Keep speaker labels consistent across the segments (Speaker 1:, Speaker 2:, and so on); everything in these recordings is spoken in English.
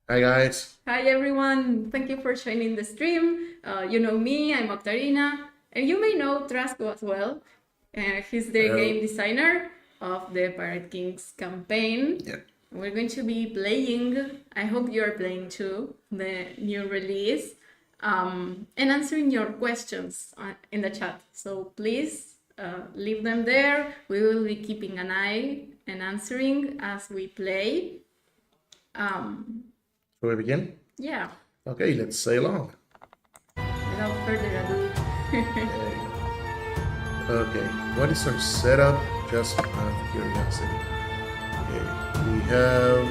Speaker 1: Hi guys.
Speaker 2: Hi everyone, thank you for joining the stream. You know me, I'm Octarina, and you may know Trasco as well. He's the game
Speaker 1: Hello.
Speaker 2: designer of the Pirate Kings campaign.
Speaker 1: Yeah.
Speaker 2: We're going to be playing, I hope you're playing too, the new release, and answering your questions in the chat. So please leave them there. We will be keeping an eye and answering as we play.
Speaker 1: Shall we begin?
Speaker 2: Yeah.
Speaker 1: Okay, let's sail on.
Speaker 2: Without further ado.
Speaker 1: There you go. Okay, what is our setup? Just out of curiosity. Okay, we have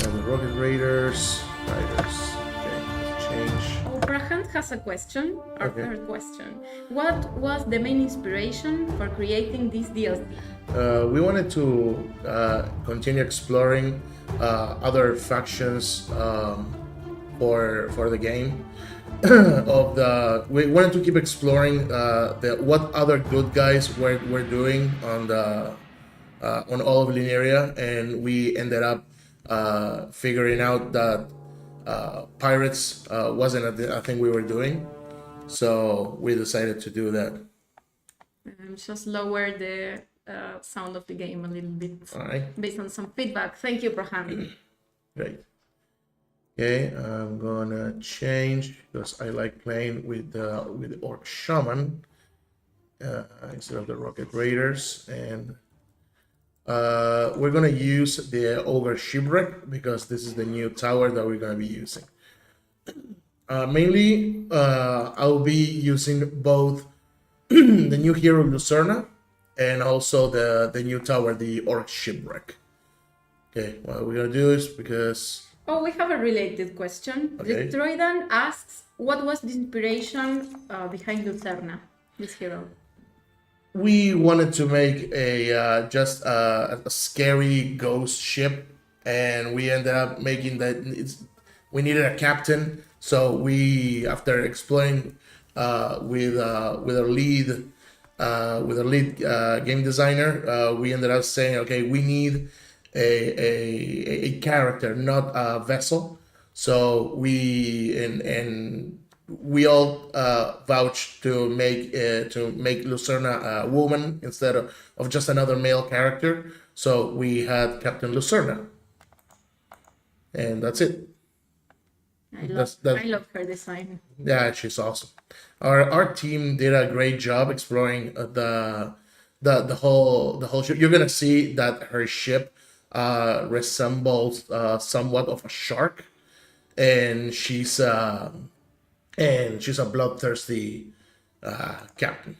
Speaker 1: the Rocket Raiders. Okay, let's change.
Speaker 2: Oh, Prahant has a question, our
Speaker 1: Okay.
Speaker 2: third question. What was the main inspiration for creating this DLC?
Speaker 1: We wanted to continue exploring other factions for the game. We wanted to keep exploring what other good guys were doing on all of Linearia, and we ended up figuring out that pirates wasn't a thing we were doing, so we decided to do that.
Speaker 2: Just lower the sound of the game a little bit
Speaker 1: All right,
Speaker 2: based on some feedback. Thank you, Prahant.
Speaker 1: great. Okay, I'm gonna change because I like playing with the Orc Shaman instead of the Rocket Raiders, and we're gonna use the Ogre Shipwreck because this is the new tower that we're gonna be using. Mainly, I'll be using both the new hero Lucerna and also the new tower, the Orc Shipwreck. Okay, what we're gonna do is because
Speaker 2: Oh, we have a related question.
Speaker 1: Okay.
Speaker 2: Troidan asks, what was the inspiration behind Lucerna, this hero?
Speaker 1: we wanted to make a scary ghost ship, and we ended up making that. We needed a captain, so we, after exploring with our lead game designer, we ended up saying, okay, we need a character, not a vessel. So we all vouched to make Lucerna a woman instead of just another male character. So we had Captain Lucerna, and that's it.
Speaker 2: I love her design.
Speaker 1: Yeah, she's awesome. Our team did a great job exploring the whole ship. You're gonna see that her ship resembles somewhat of a shark, and she's a bloodthirsty captain.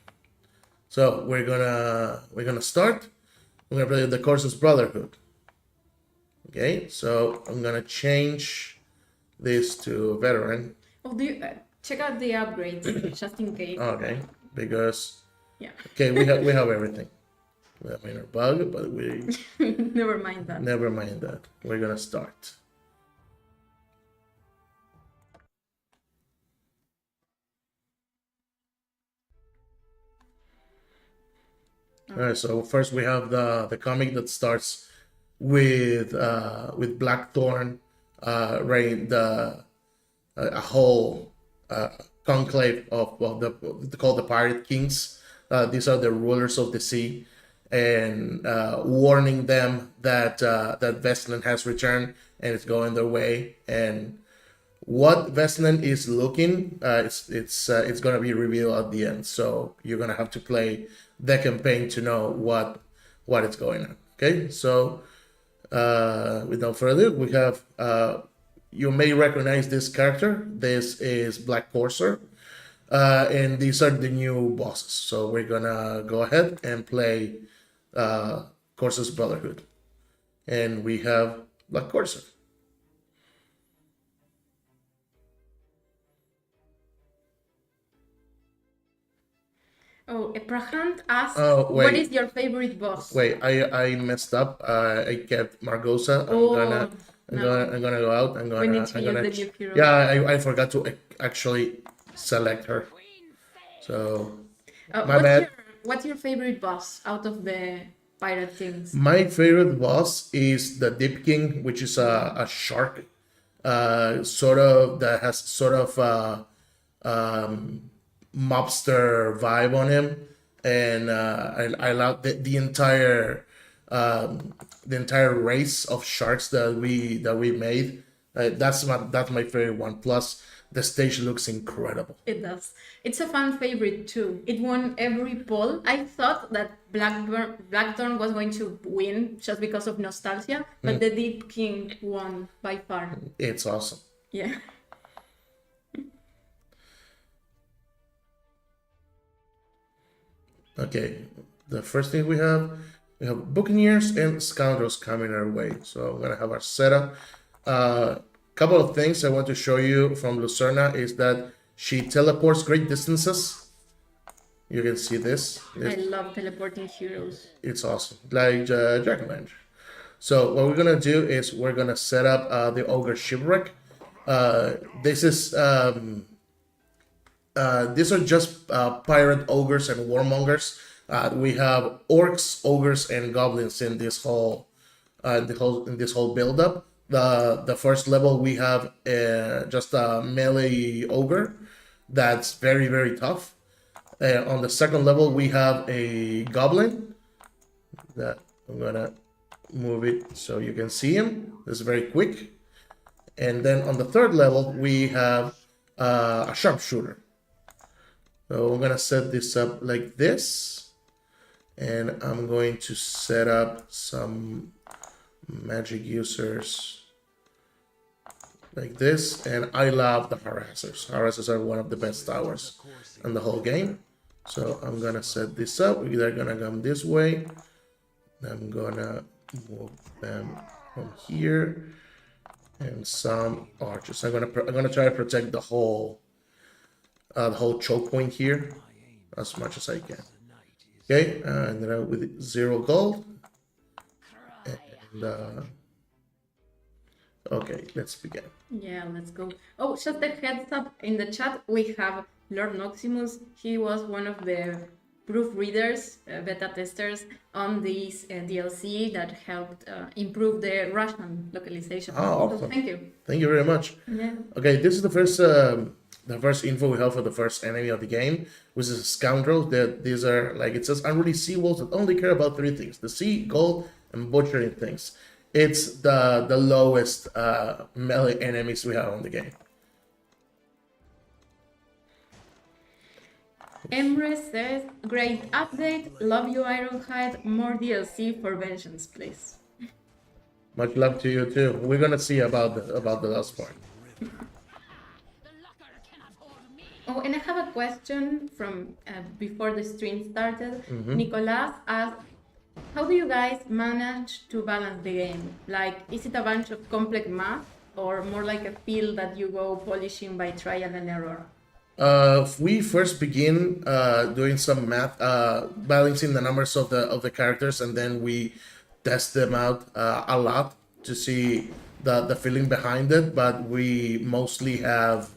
Speaker 1: So we're gonna start. We're gonna play the Corsair Brotherhood. Okay, so I'm gonna change this to veteran.
Speaker 2: Oh, do you check out the upgrades just in case?
Speaker 1: Okay, because
Speaker 2: Yeah,
Speaker 1: okay, we have everything. We have minor bug, but we
Speaker 2: never mind that.
Speaker 1: never mind that. We're gonna start. All right, so first we have the comic that starts with Blackthorn, right? A whole conclave of the called the Pirate Kings. These are the rulers of the sea, and warning them that Vestland has returned and it's going their way. And what Vestland is looking, it's gonna be revealed at the end. So you're gonna have to play the campaign to know what is going on. Okay, so without further ado, we have you may recognize this character. This is Black Corsair, and these are the new bosses. So we're gonna go ahead and play Corsair's Brotherhood, and we have Black Corsair.
Speaker 2: Oh, Prahant asks,
Speaker 1: Oh
Speaker 2: what
Speaker 1: wait,
Speaker 2: is your favorite boss?
Speaker 1: wait, I messed up. I kept Margosa.
Speaker 2: Oh, no.
Speaker 1: I'm gonna go out.
Speaker 2: We need to use the new hero.
Speaker 1: Yeah, I forgot to actually select her. So my bad.
Speaker 2: What's your favorite boss out of the Pirate Kings?
Speaker 1: My favorite boss is the Deep King, which is a shark. sort of that has sort of mobster vibe on him, and I love the entire race of sharks that we made. That's my favorite one. Plus, the stage looks incredible.
Speaker 2: It does. It's a fan favorite too. It won every poll. I thought that Blackthorn was going to win just because of nostalgia, but the Deep King won by far.
Speaker 1: It's awesome.
Speaker 2: Yeah.
Speaker 1: Okay, the first thing we have Buccaneers and Scoundrels coming our way. So I'm gonna have our setup. Couple of things I want to show you from Lucerna is that she teleports great distances. You can see this.
Speaker 2: I love teleporting heroes.
Speaker 1: It's awesome, like Dragon Lantern. So what we're gonna do is we're gonna set up the Ogre Shipwreck. This is these are just pirate ogres and warmongers. We have orcs, ogres, and goblins in this whole build up. The first level we have just a melee ogre that's very very tough. On the second level we have a goblin that I'm gonna move it so you can see him. It's very quick. And then on the third level we have a sharpshooter. So we're gonna set this up like this, and I'm going to set up some magic users like this, and I love the harassers. Harassers are one of the best towers in the whole game. So I'm gonna set this up. They're gonna come this way. I'm gonna move them from here, and some archers. I'm gonna try to protect the whole choke point here as much as I can. Okay, and then with 0 gold. And okay, let's begin.
Speaker 2: Yeah, let's go. Oh, just a heads up, in the chat we have Lord Noximus. He was one of the proofreaders, beta testers on this DLC that helped improve the Russian localization.
Speaker 1: Oh, awesome.
Speaker 2: So thank you.
Speaker 1: Thank you very much.
Speaker 2: Yeah.
Speaker 1: Okay, this is the first info we have for the first enemy of the game, which is a scoundrel. That these are, like it says, unruly sea wolves that only care about 3 things: the sea, gold, and butchering things. It's the lowest melee enemies we have on the game.
Speaker 2: Emre says, great update, love you Ironhide, more DLC for Vengeance, please.
Speaker 1: Much love to you too. We're gonna see about the last part.
Speaker 2: Oh, and I have a question from before the stream started. Nicolas asked, how do you guys manage to balance the game? Like, is it a bunch of complex math or more like a feel that you go polishing by trial and error?
Speaker 1: We first begin doing some math, balancing the numbers of the characters, and then we test them out a lot to see the feeling behind it. But we mostly have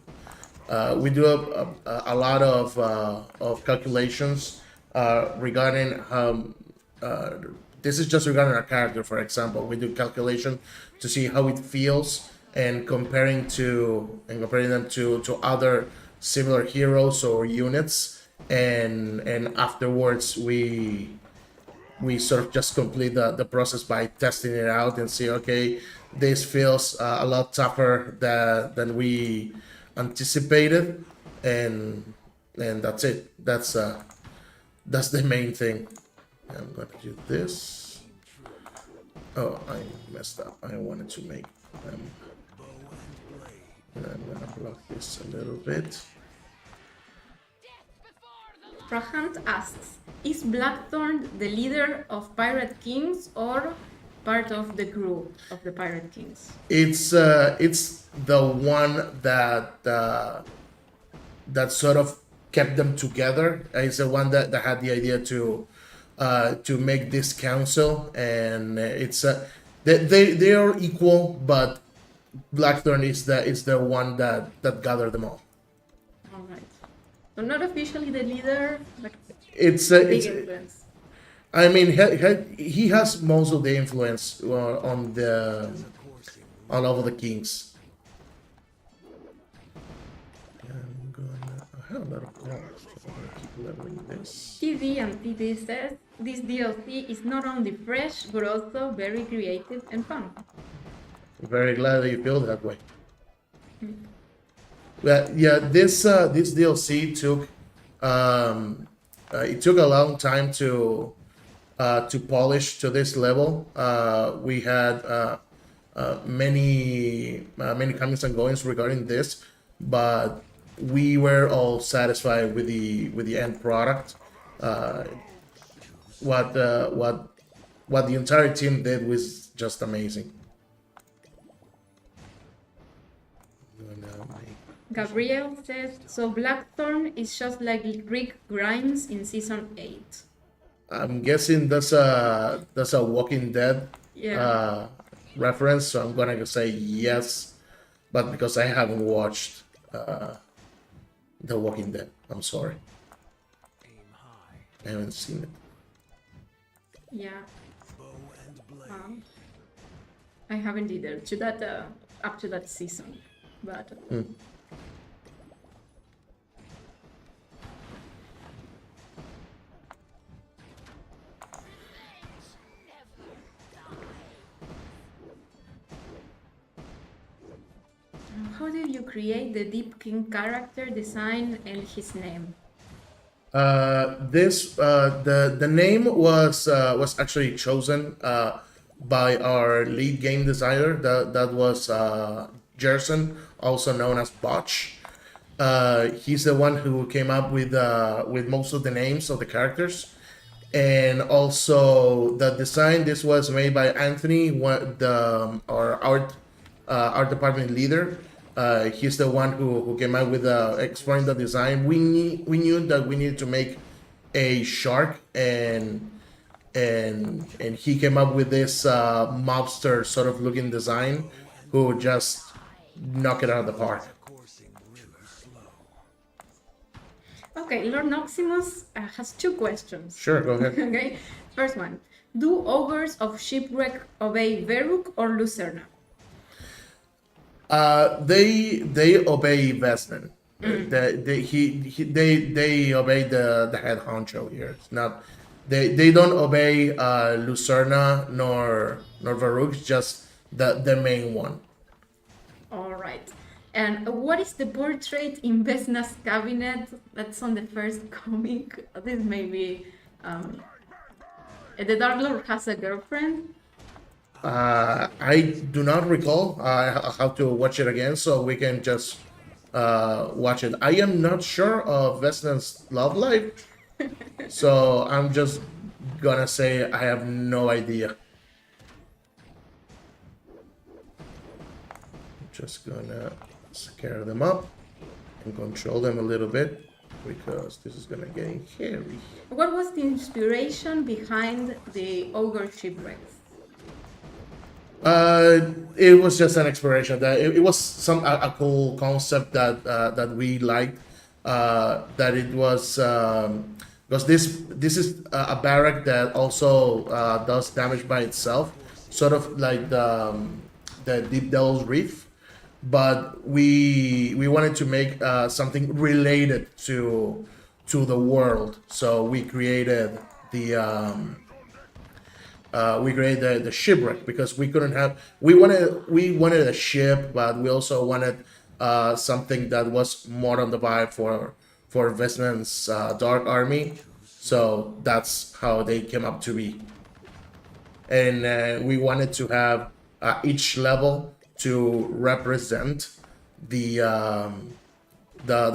Speaker 1: we do a lot of calculations regarding this is just regarding our character. For example, we do calculation to see how it feels and comparing them to other similar heroes or units, and afterwards we sort of just complete the process by testing it out and see, okay, this feels a lot tougher than we anticipated, and that's it. That's the main thing. I'm gonna do this. Oh, I messed up. I wanted to make them. And I'm gonna block this a little bit.
Speaker 2: Rahant asks, is Blackthorn the leader of Pirate Kings or part of the crew of the Pirate Kings?
Speaker 1: It's the one that sort of kept them together. It's the one that had the idea to make this council, and it's they are equal, but Blackthorn is the one that gathered them all.
Speaker 2: All right. So not officially the leader, but
Speaker 1: It's
Speaker 2: big influence.
Speaker 1: I mean, he has most of the influence on all of the kings. have a lot of points. So I'm gonna keep leveling this.
Speaker 2: TD and TD says this DLC is not only fresh but also very creative and fun.
Speaker 1: I'm very glad that you feel that way. Well, yeah, this DLC took it took a long time to polish to this level. We had many comings and goings regarding this, but we were all satisfied with the end product. What the entire team did was just amazing.
Speaker 2: Gabriel says, so Blackthorn is just like Rick Grimes in season 8.
Speaker 1: I'm guessing that's a Walking Dead
Speaker 2: Yeah.
Speaker 1: reference, so I'm gonna say yes, but because I haven't watched The Walking Dead, I'm sorry. I haven't seen it.
Speaker 2: Yeah. I haven't either to that up to that season, but how did you create the Deep King character design and his name?
Speaker 1: The name was actually chosen by our lead game designer. That was Jerson, also known as Botch. He's the one who came up with most of the names of the characters, and also the design. This was made by Anthony, our art department leader. He's the one who came out with exploring the design. We knew that we needed to make a shark, and he came up with this mobster sort of looking design, who just knock it out of the park.
Speaker 2: Okay, Lord Noximus has 2 questions.
Speaker 1: Sure, go ahead.
Speaker 2: Okay, first one: do ogres of shipwreck obey Veruk or Lucerna?
Speaker 1: They obey Vesman. They obey the head honcho here. It's not they don't obey Lucerna nor Varuk, just the main one.
Speaker 2: All right. And what is the portrait in Vesna's cabinet that's on the first comic? This may be the Dark Lord has a girlfriend.
Speaker 1: I do not recall. I have to watch it again so we can just watch it. I am not sure of Vesna's love life, so I'm just gonna say I have no idea. Just gonna scare them up and control them a little bit because this is gonna get hairy.
Speaker 2: What was the inspiration behind the ogre shipwrecks?
Speaker 1: It was just an exploration. That it was a cool concept that we liked. That it was because this is a barrack that also does damage by itself, sort of like the Deep Devil's Reef, but we wanted to make something related to the world, so we created the shipwreck because we couldn't have we wanted a ship, but we also wanted something that was more on the vibe for Vesman's Dark Army, so that's how they came up to be. And we wanted to have each level to represent the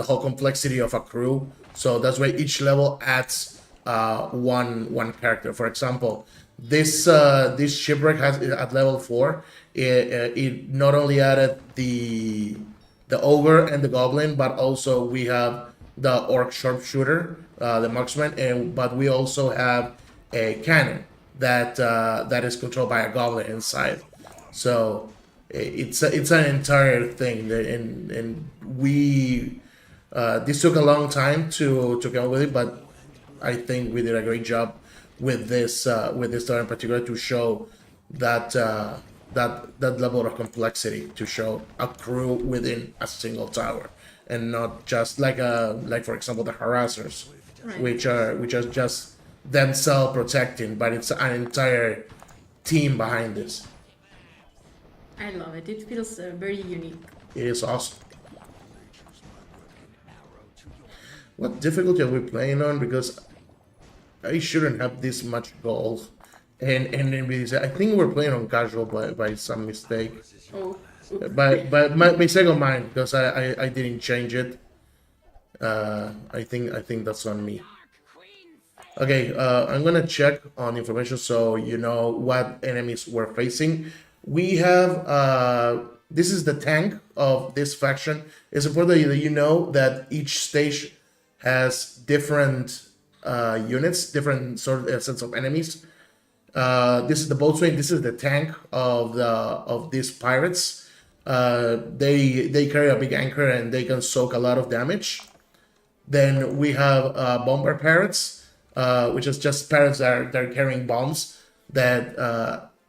Speaker 1: whole complexity of a crew, so that's why each level adds one character. For example, this shipwreck has at level 4. It not only added the ogre and the goblin, but also we have the orc sharpshooter, the marksman, but we also have a cannon that is controlled by a goblin inside. So it's an entire thing, and we this took a long time to come up with it, but I think we did a great job with this tower in particular to show that level of complexity, to show a crew within a single tower, and not just like for example the harassers,
Speaker 2: Right.
Speaker 1: which are just themselves protecting, but it's an entire team behind this.
Speaker 2: I love it. It feels very unique.
Speaker 1: It is awesome. What difficulty are we playing on? Because I shouldn't have this much gold. And I think we're playing on casual by some mistake.
Speaker 2: Oh,
Speaker 1: But my mistake of mine, because I didn't change it. I think that's on me. Okay, I'm gonna check on information so you know what enemies we're facing. We have this is the tank of this faction. It's important that you know that each stage has different units, different sort of sets of enemies. This is the boatswain. This is the tank of these pirates. They carry a big anchor and they can soak a lot of damage. Then we have bomber parrots, which is just parrots that are carrying bombs that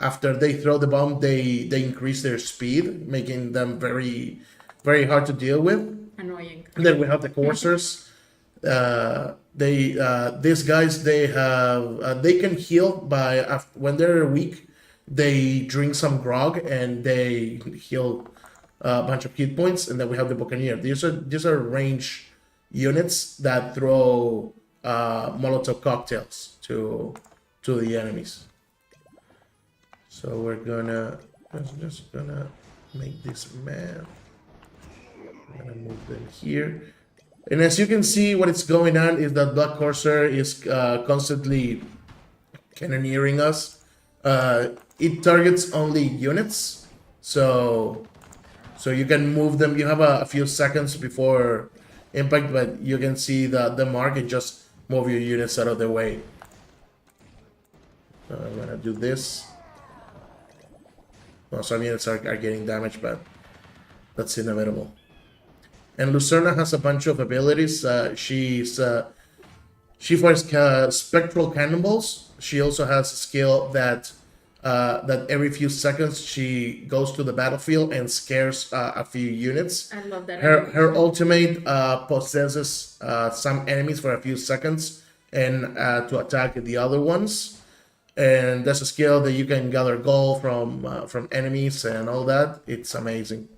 Speaker 1: after they throw the bomb, they increase their speed, making them very, very hard to deal with.
Speaker 2: annoying.
Speaker 1: And then we have the coursers. These guys they can heal by when they're weak. They drink some grog and they heal a bunch of hit points. And then we have the buccaneer. These are range units that throw Molotov cocktails to the enemies. So we're just gonna make this map. I'm gonna move them here. And as you can see, what is going on is that Black Corsair is constantly cannoneering us. It targets only units, so you can move them. You have a few seconds before impact, but you can see the mark and just move your units out of the way. So I'm gonna do this. Well, some units are getting damaged, but that's inevitable. And Lucerna has a bunch of abilities. She fires spectral cannonballs. She also has a skill that every few seconds she goes to the battlefield and scares a few units.
Speaker 2: I love that.
Speaker 1: Her ultimate possesses some enemies for a few seconds and to attack the other ones. And that's a skill that you can gather gold from enemies and all that. It's amazing.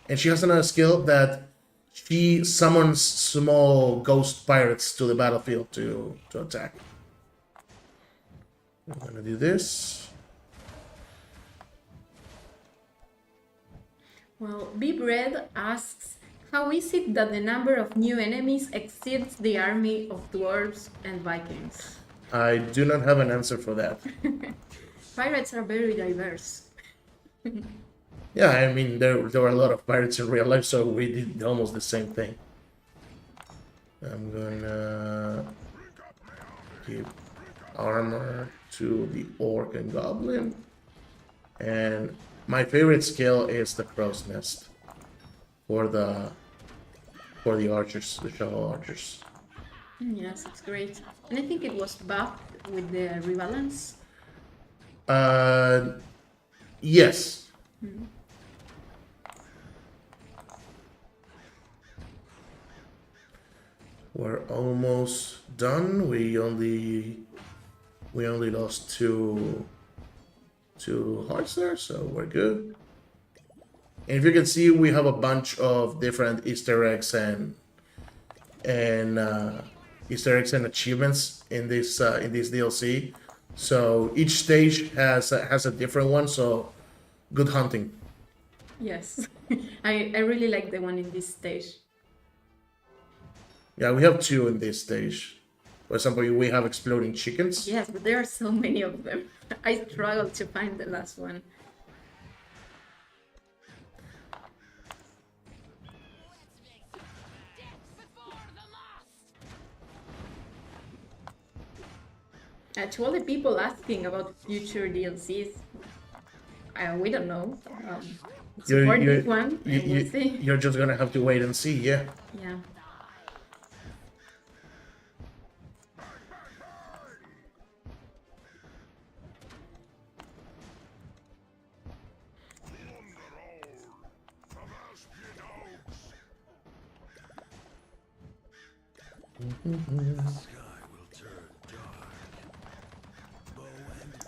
Speaker 1: And she has another skill that she summons small ghost pirates to the battlefield to attack. I'm gonna do this.
Speaker 2: Well, Be Bread asks, how is it that the number of new enemies exceeds the army of dwarves and Vikings?
Speaker 1: I do not have an answer for that.
Speaker 2: Pirates are very diverse.
Speaker 1: Yeah, I mean, there were a lot of pirates in real life, so we did almost the same thing. I'm gonna give armor to the orc and goblin. And my favorite skill is the crow's nest for the archers, the shovel archers.
Speaker 2: Yes, it's great. And I think it was buffed with the rebalance.
Speaker 1: Yes. We're almost done. We only lost two hearts there, so we're good. And if you can see, we have a bunch of different Easter eggs and Easter eggs and achievements in this DLC. So each stage has a different one. So good hunting.
Speaker 2: Yes, I really like the one in this stage.
Speaker 1: Yeah, we have two in this stage. For example, we have exploding chickens.
Speaker 2: Yes, but there are so many of them. I struggled to find the last one. To all the people asking about future DLCs, we don't know. Support this one, and we'll see.
Speaker 1: You're just gonna have to wait and see, yeah.
Speaker 2: Yeah.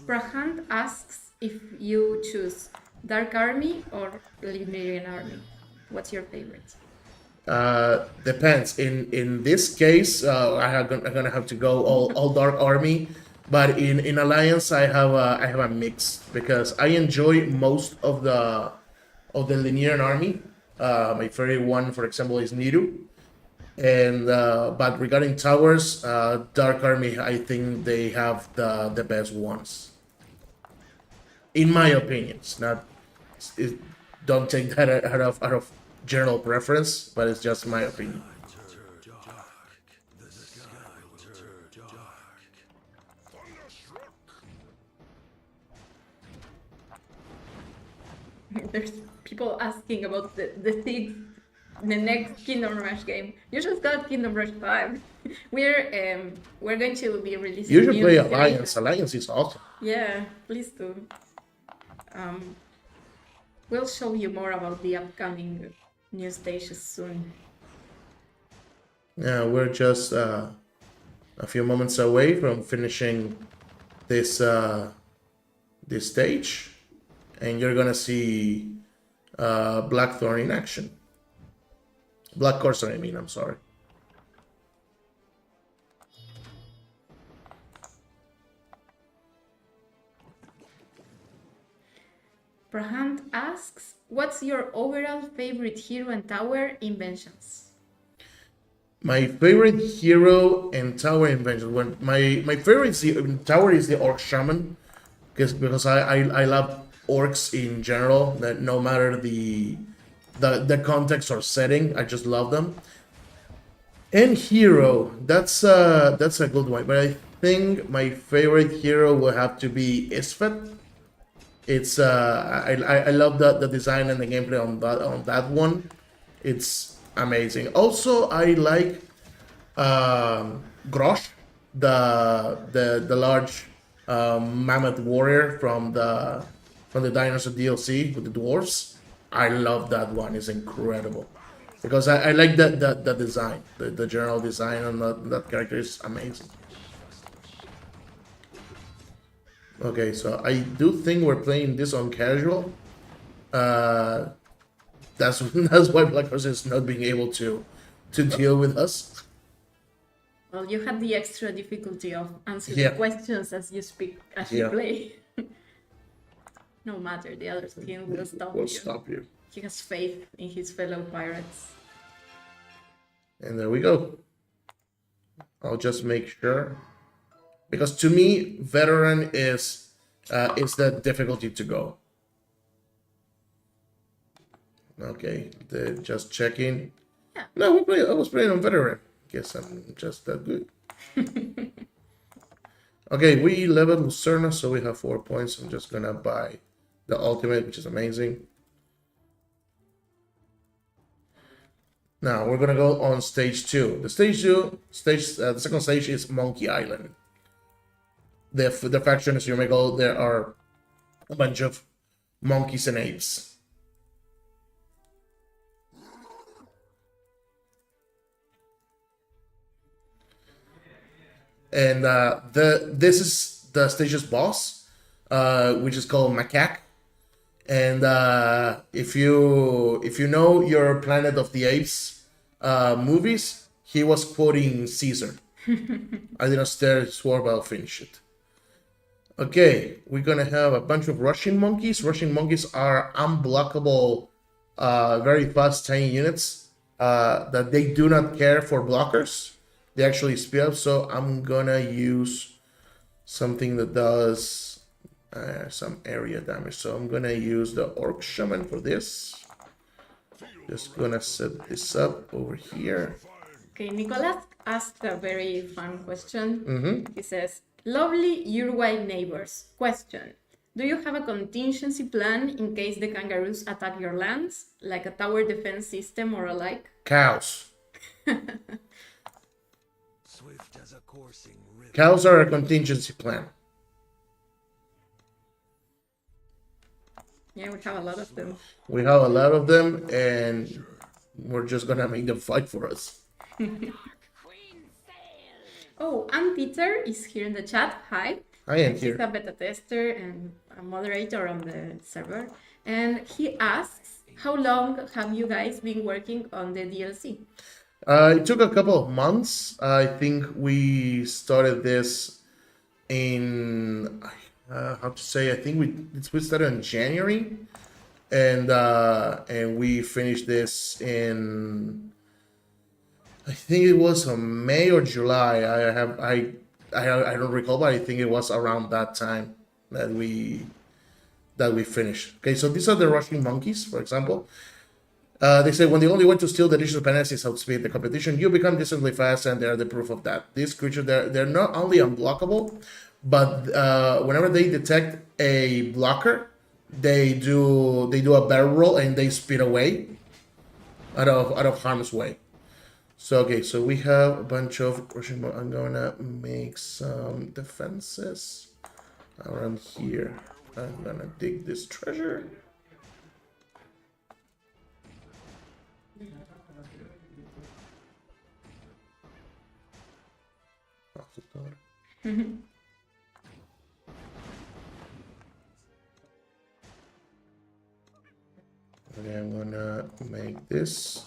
Speaker 2: Prahant asks if you choose Dark Army or Lemurian Army. What's your favorite?
Speaker 1: Depends. In this case, I'm gonna have to go all Dark Army, but in Alliance I have a mix because I enjoy most of the Linear Army. My favorite one, for example, is Niru, and but regarding towers, Dark Army, I think they have the best ones, in my opinion. It's not. It, don't take that out of general preference, but it's just my opinion.
Speaker 2: There's people asking about the next Kingdom Rush game. You just got Kingdom Rush 5. We're going to be releasing.
Speaker 1: You should
Speaker 2: new
Speaker 1: play
Speaker 2: iterations.
Speaker 1: Alliance. Alliance is awesome.
Speaker 2: Yeah, please do. We'll show you more about the upcoming new stages soon.
Speaker 1: Yeah, we're just a few moments away from finishing this this stage, and you're gonna see Blackthorn in action. Black Corsair, I mean. I'm sorry.
Speaker 2: Prahant asks, what's your overall favorite hero and tower inventions?
Speaker 1: My favorite hero and tower invention. When my favorite tower is the Orc Shaman, because I love orcs in general. That no matter the context or setting, I just love them. And hero, that's a good one. But I think my favorite hero will have to be Isfet. It's I love the design and the gameplay on that one. It's amazing. Also, I like Grosh, the large mammoth warrior from the Dinosaur DLC with the dwarves. I love that one. It's incredible because I like the design, the general design on that character is amazing. Okay, so I do think we're playing this on casual. Uh, that's why Black Horse is not being able to deal with us.
Speaker 2: Well, you had the extra difficulty of answering
Speaker 1: Yeah.
Speaker 2: questions as you speak, as you
Speaker 1: Yeah.
Speaker 2: play. No matter, the other team will stop
Speaker 1: We'll
Speaker 2: you.
Speaker 1: stop you.
Speaker 2: He has faith in his fellow pirates.
Speaker 1: And there we go. I'll just make sure. Because to me, veteran is the difficulty to go. Okay, just checking.
Speaker 2: Yeah.
Speaker 1: No, I was playing on veteran. Guess I'm just that good. Okay, we leveled Lucerna, so we have 4 points. I'm just gonna buy the ultimate, which is amazing. Now we're gonna go on stage 2. The the second stage is Monkey Island. The faction is you may go. There are a bunch of monkeys and apes. And this is the stage's boss, which is called Macaque. And if you know your Planet of the Apes movies, he was quoting Caesar. I did not swear, but I'll finish it. Okay, we're gonna have a bunch of Russian monkeys. Russian monkeys are unblockable, very fast, tiny units that they do not care for blockers. They actually speed up. So I'm gonna use something that does some area damage. So I'm gonna use the Orc Shaman for this. Just gonna set this up over here.
Speaker 2: Okay, Nicolas asked a very fun question. He says, lovely Uruguay neighbors. Question. Do you have a contingency plan in case the kangaroos attack your lands? Like a tower defense system or alike?
Speaker 1: Cows. Cows are a contingency plan.
Speaker 2: Yeah, we have a lot of them.
Speaker 1: We have a lot of them, and we're just gonna make them fight for us.
Speaker 2: Oh, and Peter is here in the chat. Hi.
Speaker 1: I am
Speaker 2: He's
Speaker 1: here.
Speaker 2: a beta tester and a moderator on the server. And he asks, how long have you guys been working on the DLC?
Speaker 1: It took a couple of months. I think we started this in how to say. I think we started in January, and we finished this in I think it was May or July. I don't recall, but I think it was around that time that we finished. Okay, so these are the rushing monkeys, for example. They say when the only way to steal the additional penalties is outspeed the competition, you become decently fast, and they're the proof of that. These creatures, they're not only unblockable, but whenever they detect a blocker, they do a barrel roll and they speed away out of harm's way. So okay, so we have a bunch of rushing. I'm gonna make some defenses around here. I'm gonna dig this treasure. Okay, I'm gonna make this.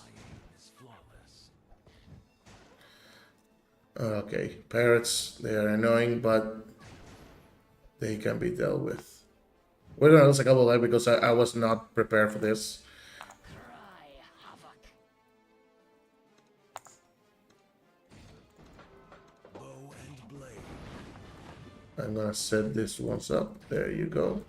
Speaker 1: Okay, parrots, they are annoying, but they can be dealt with. We're gonna lose a couple of life because I was not prepared for this. I'm gonna set this ones up. There you go.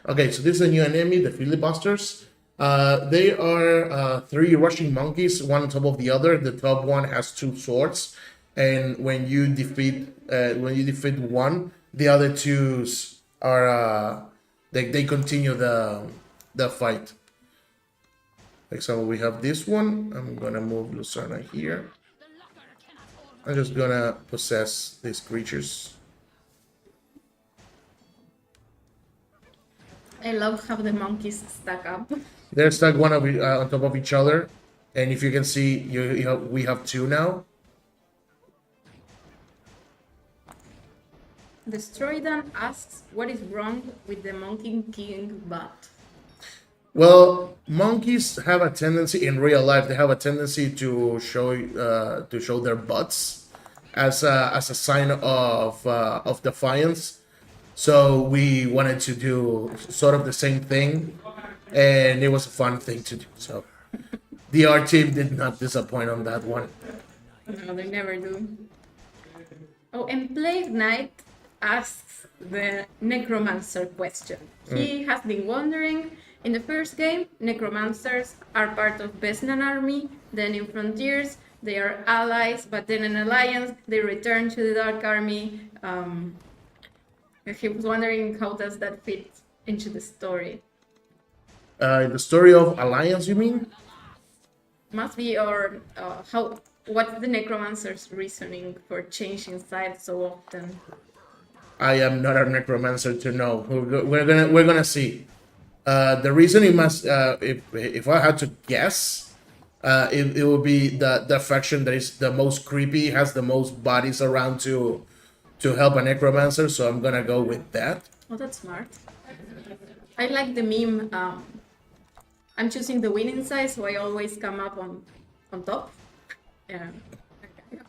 Speaker 1: Okay, so this is a new enemy, the Filibusters. They are three rushing monkeys, one on top of the other. The top one has two swords, and when you defeat one, the other twos are they continue the fight. For example, we have this one. I'm gonna move Lucerna here. I'm just gonna possess these creatures.
Speaker 2: I love how the monkeys stack up.
Speaker 1: They're stuck one on top of each other, and if you can see, we have two now.
Speaker 2: Destroydan asks, what is wrong with the Monkey King butt?
Speaker 1: Well, monkeys have a tendency in real life. They have a tendency to show their butts as a sign of defiance. So we wanted to do sort of the same thing, and it was a fun thing to do. So the art team did not disappoint on that one.
Speaker 2: No, they never do. Oh, and Plague Knight asks the Necromancer question. He has been wondering, in the first game, Necromancers are part of Besnan army, then in Frontiers, they are allies, but then in Alliance, they return to the Dark Army. He was wondering how does that fit into the story.
Speaker 1: The story of Alliance, you mean?
Speaker 2: Must be, or what's the Necromancer's reasoning for changing sides so often?
Speaker 1: I am not a necromancer to know. We're gonna see. The reason it must, if I had to guess, it would be the faction that is the most creepy, has the most bodies around to help a necromancer. So I'm gonna go with that.
Speaker 2: Oh, that's smart. I like the meme. I'm choosing the winning side, so I always come up on top. Yeah.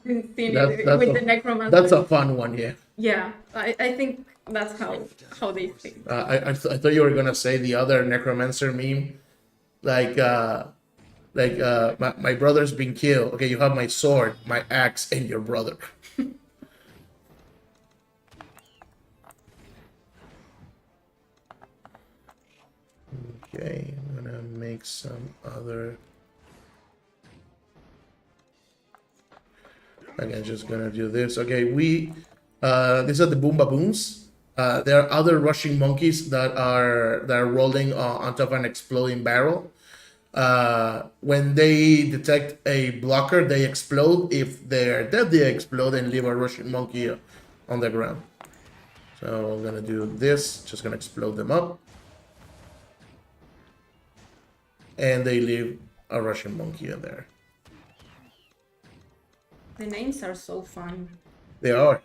Speaker 2: With the necromancer.
Speaker 1: That's a fun one, yeah.
Speaker 2: Yeah, I think that's how they think.
Speaker 1: I thought you were gonna say the other necromancer meme, like my brother's been killed. Okay, you have my sword, my axe, and your brother. Okay, I'm gonna make some other. I'm just gonna do this. Okay, these are the boom baboons. There are other rushing monkeys that are rolling on top of an exploding barrel. When they detect a blocker, they explode. If they're dead, they explode and leave a rushing monkey on the ground. So I'm gonna do this. Just gonna explode them up, and they leave a rushing monkey in there.
Speaker 2: The names are so fun.
Speaker 1: They are.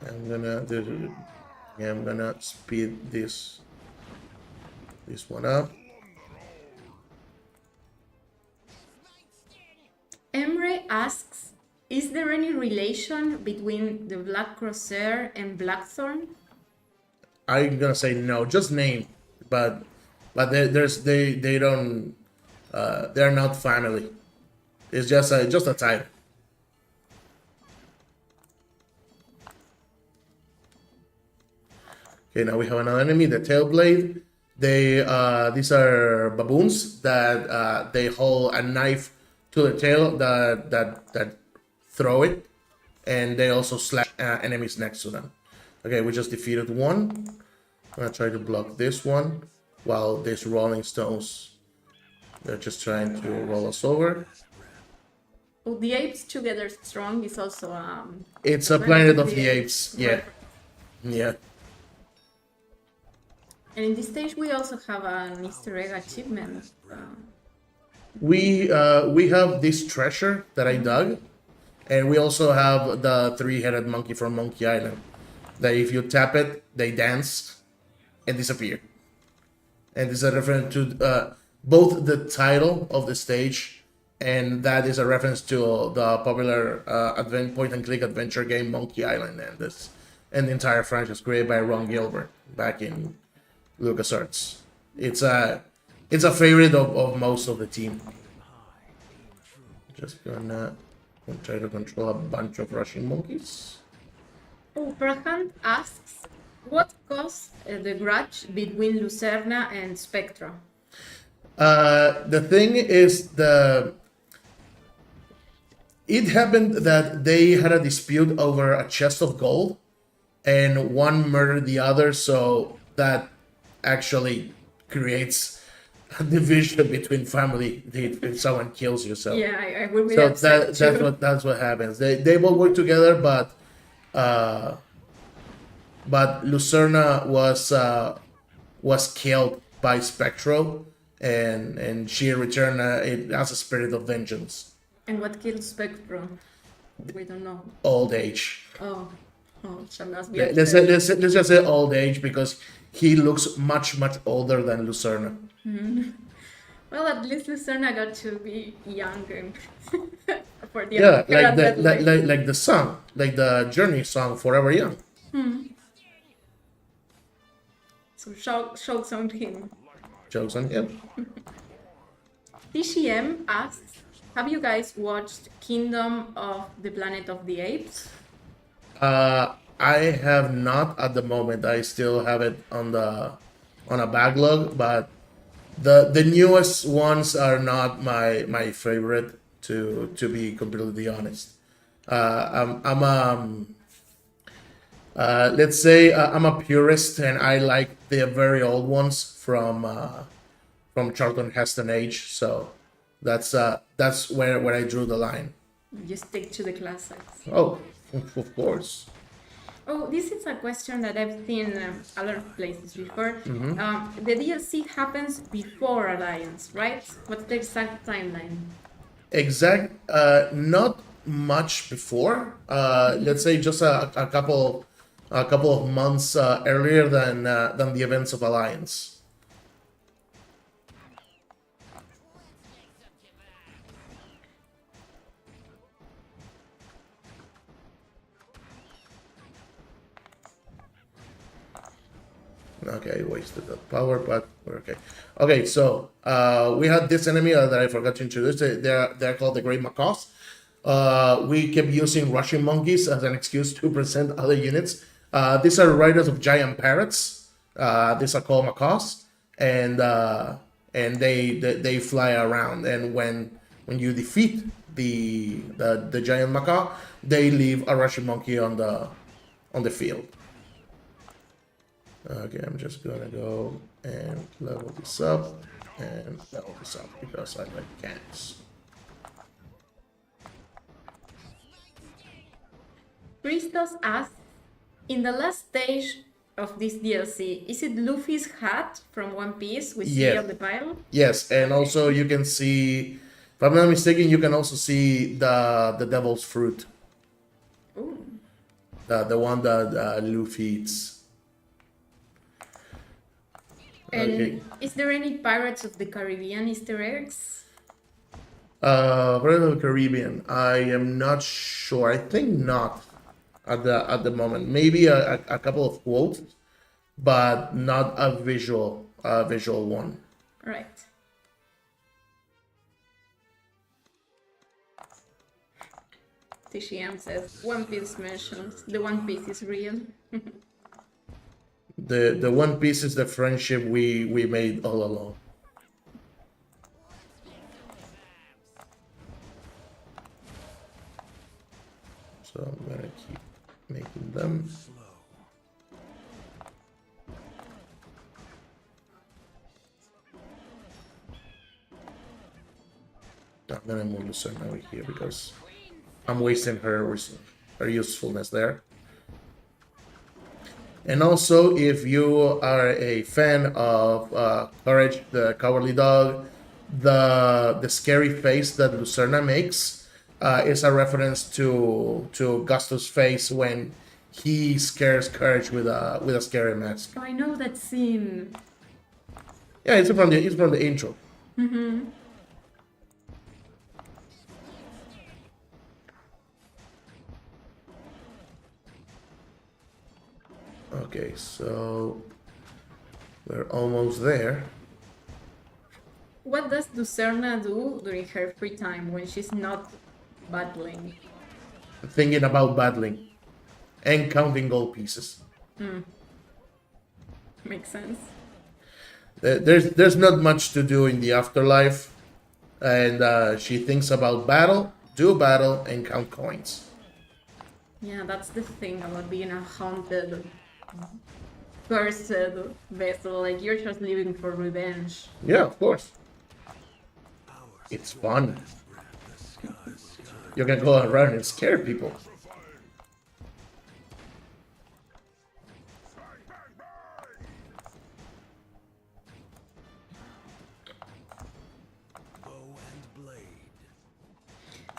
Speaker 1: I'm gonna speed this one up.
Speaker 2: Emre asks, is there any relation between the Black Corsair and Blackthorn?
Speaker 1: I'm gonna say no, just name, but they don't they're not family. It's just a title. Okay, now we have another enemy, the Tailblade. They these are baboons that they hold a knife to the tail that throw it, and they also slash enemies next to them. Okay, we just defeated one. I'm gonna try to block this one while these Rolling Stones, they're just trying to roll us over.
Speaker 2: Oh, the Apes Together Strong is also
Speaker 1: It's a Planet of the Apes. Yeah, yeah.
Speaker 2: And in this stage, we also have an Easter egg achievement.
Speaker 1: We have this treasure that I dug, and we also have the three-headed monkey from Monkey Island. That if you tap it, they dance and disappear. And this is a reference to both the title of the stage, and that is a reference to the popular point-and-click adventure game Monkey Island, and the entire franchise created by Ron Gilbert back in LucasArts. It's a favorite of most of the team. Just gonna try to control a bunch of rushing monkeys.
Speaker 2: Oh, Prahant asks, what caused the grudge between Lucerna and Spectra?
Speaker 1: The thing is, it happened that they had a dispute over a chest of gold, and one murdered the other, so that actually creates a division between family if someone kills you. So
Speaker 2: Yeah, I will be
Speaker 1: so
Speaker 2: upset too.
Speaker 1: that's what happens. They both work together, but Lucerna was killed by Spectro, and she returned it as a spirit of vengeance.
Speaker 2: And what killed Spectra? We don't know.
Speaker 1: Old age.
Speaker 2: Oh, shall not be
Speaker 1: Let's just say old age, because he looks much older than Lucerna.
Speaker 2: Well, at least Lucerna got to be young and for the
Speaker 1: Yeah,
Speaker 2: like
Speaker 1: like the song, like the Journey song, Forever Young.
Speaker 2: So jokes on him.
Speaker 1: Jokes on him.
Speaker 2: TCM asks, have you guys watched Kingdom of the Planet of the Apes?
Speaker 1: I have not at the moment. I still have it on a backlog, but the newest ones are not my favorite, to be completely honest. Let's say I'm a purist, and I like the very old ones from Charlton Heston age. So that's where I drew the line.
Speaker 2: You stick to the classics.
Speaker 1: Oh, of course.
Speaker 2: Oh, this is a question that I've seen a lot of places before.
Speaker 1: Mm-hmm.
Speaker 2: The DLC happens before Alliance, right? What's the exact timeline?
Speaker 1: Not much before. Let's say just a couple of months earlier than the events of Alliance. Okay, I wasted that power, but we're okay. Okay, so we had this enemy that I forgot to introduce. They're called the Great Macaws. We kept using rushing monkeys as an excuse to present other units. These are riders of giant parrots. These are called macaws, and they fly around. And when you defeat the giant macaw, they leave a rushing monkey on the field. Okay, I'm just gonna go and level this up and level this up because I like cats.
Speaker 2: Christos asks, in the last stage, of this DLC. Is it Luffy's hat from One Piece we see
Speaker 1: Yes.
Speaker 2: on the pile?
Speaker 1: Yes, and also you can see, if I'm not mistaken, you can also see the devil's fruit,
Speaker 2: Ooh.
Speaker 1: the one that Luffy eats.
Speaker 2: And
Speaker 1: Okay.
Speaker 2: is there any Pirates of the Caribbean Easter eggs?
Speaker 1: Pirates of the Caribbean. I am not sure. I think not at the moment. Maybe a couple of quotes, but not a visual one.
Speaker 2: Right. TCM says One Piece mentions the One Piece is real.
Speaker 1: The One Piece is the friendship we made all along. So I'm gonna keep making them. I'm gonna move Lucerne over here because I'm wasting her usefulness there. And also, if you are a fan of Courage the Cowardly Dog, the scary face that Lucerna makes is a reference to Gusto's face when he scares Courage with a scary mask.
Speaker 2: Oh, I know that scene.
Speaker 1: Yeah, it's from the intro. Okay, so we're almost there.
Speaker 2: What does Lucerna do during her free time when she's not battling?
Speaker 1: Thinking about battling and counting gold pieces.
Speaker 2: Makes sense.
Speaker 1: There's not much to do in the afterlife, and she thinks about do battle, and count coins.
Speaker 2: Yeah, that's the thing about being a haunted, cursed vessel. Like, you're just living for revenge.
Speaker 1: Yeah, of course. It's fun. You can go around and scare people.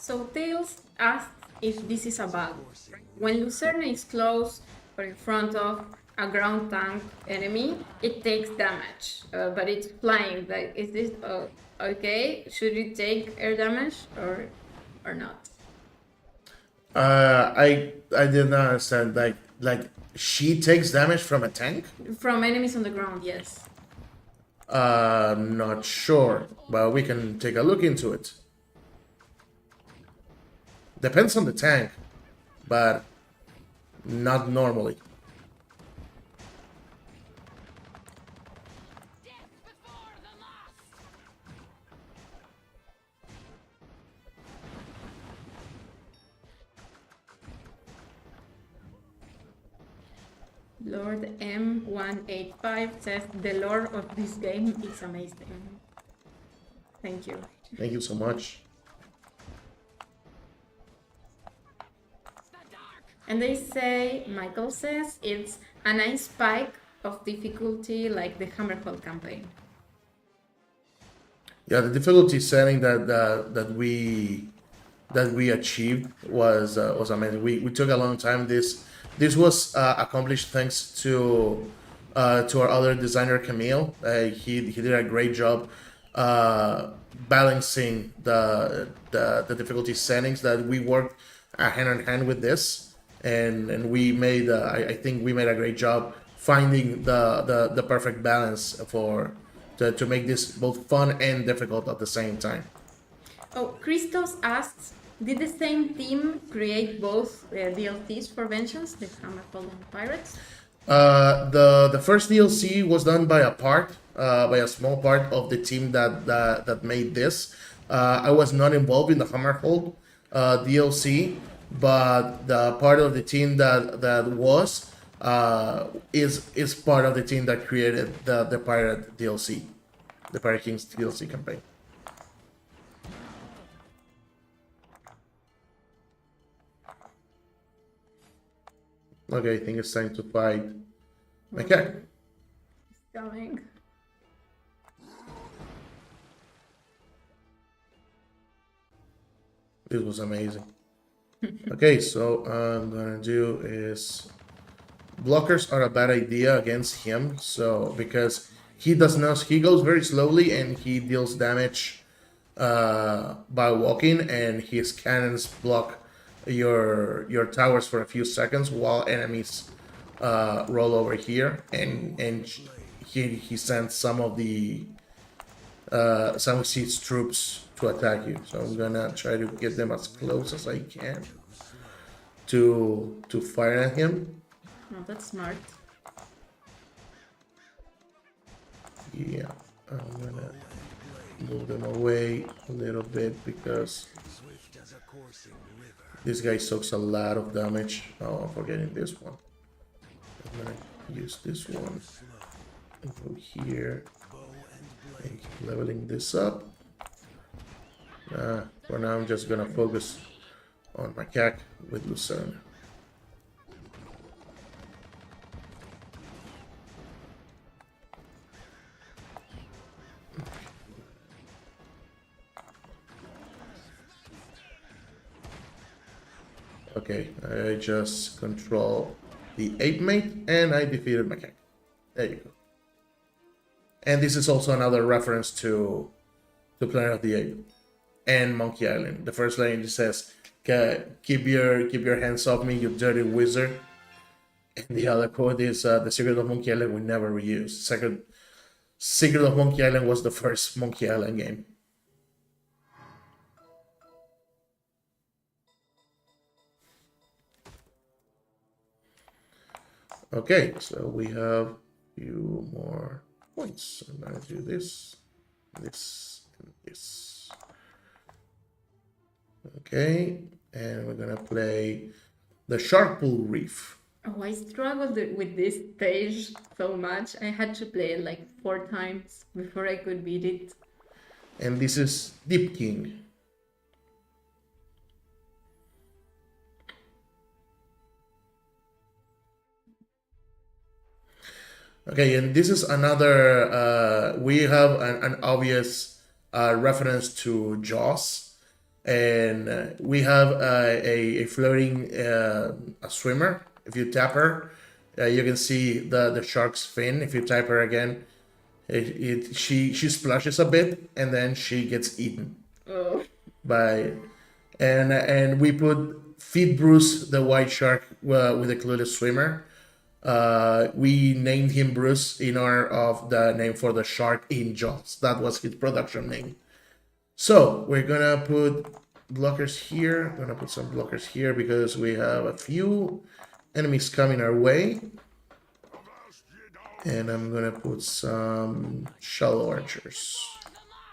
Speaker 2: So Tails asks if this is a bug. When Lucerna is close or in front of a ground tank enemy, it takes damage, but it's flying. Like, is this okay? Should it take air damage or not?
Speaker 1: I did not understand. Like she takes damage from a tank.
Speaker 2: From enemies on the ground, yes.
Speaker 1: Not sure, but we can take a look into it. Depends on the tank, but not normally.
Speaker 2: Lord M185 says the lore of this game is amazing. Thank you.
Speaker 1: Thank you so much.
Speaker 2: And they say, Michael says, it's a nice spike of difficulty like the Hammerfall campaign.
Speaker 1: Yeah, the difficulty setting that we achieved was amazing. We took a long time. This was accomplished thanks to our other designer Camille. He did a great job balancing the difficulty settings. That we worked hand in hand with this, and we made I think we made a great job finding the perfect balance to make this both fun and difficult at the same time.
Speaker 2: Oh, Christos asks, did the same team create both DLCs for Vengeance, the Hammerfall and Pirates?
Speaker 1: The first DLC was done by a small part of the team that made this. I was not involved in the Hammerfall DLC, but the part of the team that was is part of the team that created the Pirate DLC, the Pirate Kings DLC campaign. Okay, I think it's time to fight Okay.
Speaker 2: Coming.
Speaker 1: This was amazing. Okay, so I'm gonna do is blockers are a bad idea against him. So because he does not, he goes very slowly and he deals damage by walking, and his cannons block your towers for a few seconds while enemies roll over here, and he sends some of his troops to attack you. So I'm gonna try to get them as close as I can to fire at him.
Speaker 2: Oh, that's smart.
Speaker 1: Yeah, I'm gonna move them away a little bit because this guy soaks a lot of damage. Oh, I'm forgetting this one. I'm gonna use this one and go here and keep leveling this up. For now, I'm just gonna focus on Macaque with Lucerne. Okay, I just control the ape mate and I defeated Macaque. There you go. And this is also another reference to Planet of the Apes and Monkey Island. The first line says, "Keep your hands off me, you dirty wizard." And the other quote is, "The Secret of Monkey Island we never reused." Secret of Monkey Island was the first Monkey Island game. Okay, so we have a few more points. I'm gonna do this, this, and this. Okay, and we're gonna play the Sharkpool Reef.
Speaker 2: Oh, I struggled with this stage so much. I had to play it like 4 times before I could beat it.
Speaker 1: And this is Deep King. Okay, and this is another, we have an obvious reference to Jaws. And we have a floating a swimmer. If you tap her, you can see the shark's fin. If you tap her again, she splashes a bit and then she gets eaten.
Speaker 2: Oh.
Speaker 1: By and we put Feed Bruce the white shark with a clueless swimmer. We named him Bruce in honor of the name for the shark in Jaws. That was his production name. So we're gonna put blockers here. I'm gonna put some blockers here because we have a few enemies coming our way. And I'm gonna put some shallow archers.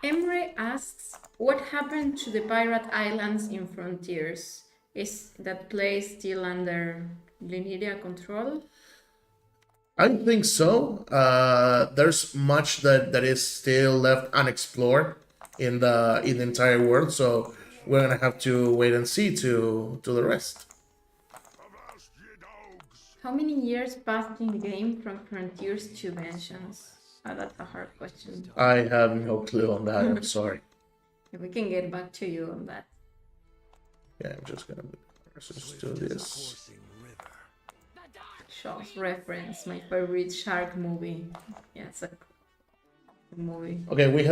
Speaker 2: Emre asks, what happened to the pirate islands in Frontiers? Is that place still under Lineria control?
Speaker 1: I think so. There's much that is still left unexplored in the entire world, so we're gonna have to wait and see to the rest.
Speaker 2: How many years passed in the game from Frontiers to Vengeance? Oh, that's a hard question.
Speaker 1: I have no clue on that. I'm sorry.
Speaker 2: We can get back to you on that.
Speaker 1: Yeah, I'm just gonna do this.
Speaker 2: Shaw's reference, my favorite shark movie. Yeah, it's a movie.
Speaker 1: Okay, we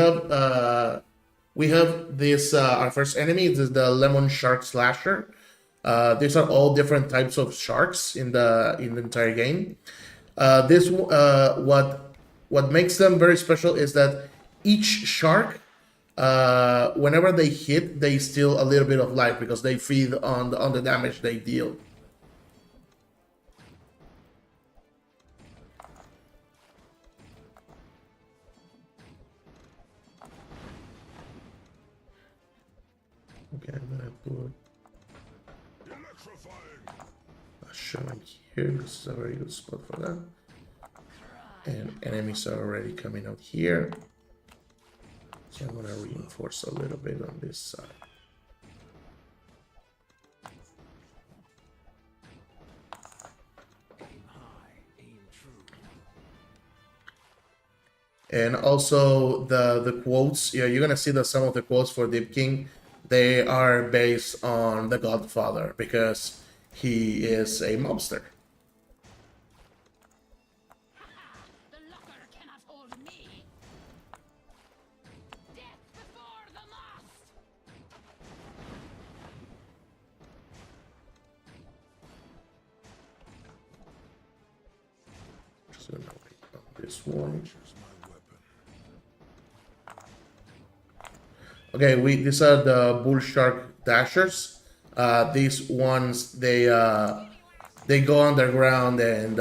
Speaker 1: have this our first enemy. This is the lemon shark slasher. These are all different types of sharks in the entire game. What makes them very special is that each shark, whenever they hit, they steal a little bit of life because they feed on the damage they deal. Okay, I'm gonna put a shaman here. This is a very good spot for that. And enemies are already coming out here. So I'm gonna reinforce a little bit on this side. And also the quotes. Yeah, you're gonna see that some of the quotes for Deep King, they are based on the Godfather because he is a mobster.
Speaker 3: The locker cannot hold me. Death before the lost.
Speaker 1: Just gonna wait on this one. Okay, these are the bull shark dashers. These ones they go underground and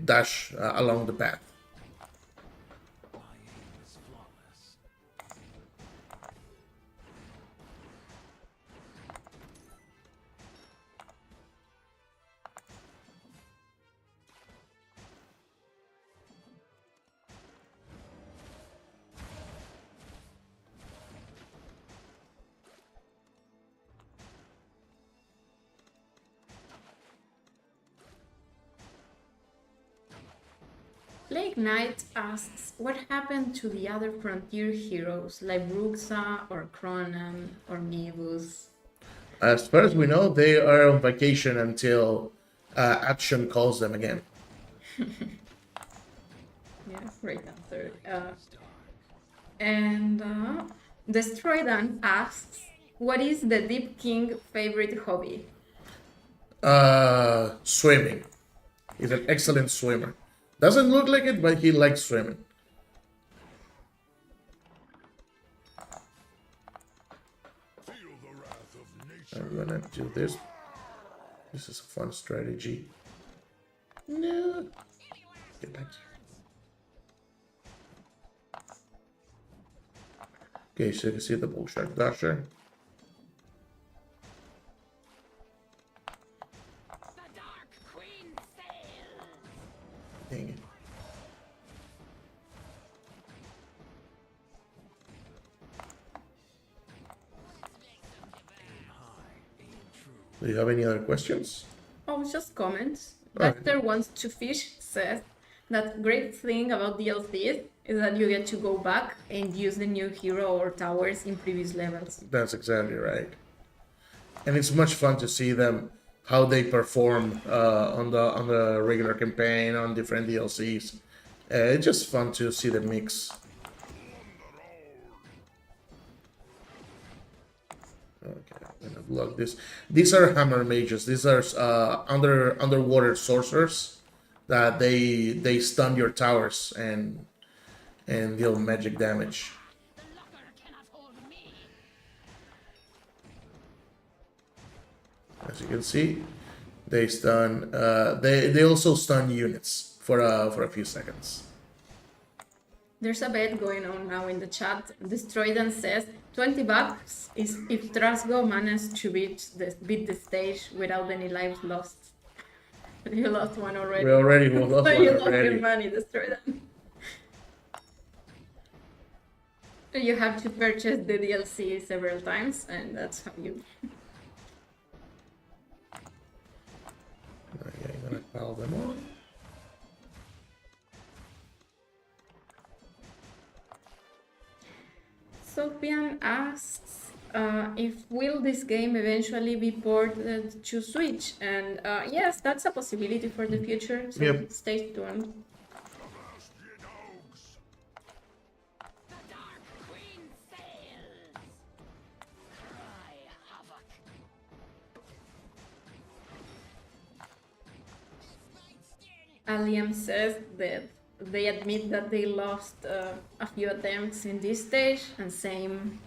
Speaker 1: dash along the path.
Speaker 4: My aim is flawless.
Speaker 2: Plague Knight asks, what happened to the other frontier heroes like Bruxa or Cronan or Nibus?
Speaker 1: As far as we know, they are on vacation until action calls them again.
Speaker 2: Yeah, right answer. And Destroydan asks, what is the Deep King favorite hobby?
Speaker 1: Swimming. He's an excellent swimmer. Doesn't look like it, but he likes swimming.
Speaker 4: Feel the wrath of nature.
Speaker 1: I'm gonna do this. This is a fun strategy. No. Get back here. Okay, so you can see the bull shark dasher.
Speaker 3: The Dark Queen sails.
Speaker 1: Dang it. Do you have any other questions?
Speaker 2: Oh, just comments.
Speaker 1: Alright.
Speaker 2: Baxter Wants to Fish says that great thing about DLCs is that you get to go back and use the new hero or towers in previous levels.
Speaker 1: That's exactly right. And it's much fun to see them how they perform on the regular campaign on different DLCs. It's just fun to see the mix. Okay, I'm gonna block this. These are hammer mages. These are underwater sorcerers that they stun your towers and deal magic damage.
Speaker 3: The locker cannot hold me.
Speaker 1: As you can see, they stun. They also stun units for a few seconds.
Speaker 2: There's a bet going on now in the chat. Destroydan says 20 bucks is if Trasgo managed to beat the stage without any lives lost. But you lost one already.
Speaker 1: We already lost
Speaker 2: So
Speaker 1: one
Speaker 2: you lost
Speaker 1: already.
Speaker 2: your money, Destroydan. You have to purchase the DLC several times, and that's how you.
Speaker 1: Okay, I'm gonna pile them on.
Speaker 2: Sofian asks if will this game eventually be ported to Switch, and yes, that's a possibility for the future. So
Speaker 1: Yep.
Speaker 2: stay tuned.
Speaker 4: Avast ye dogs.
Speaker 3: The Dark Queen sails. Cry havoc.
Speaker 2: Alliam says that they admit that they lost a few attempts in this stage, and same.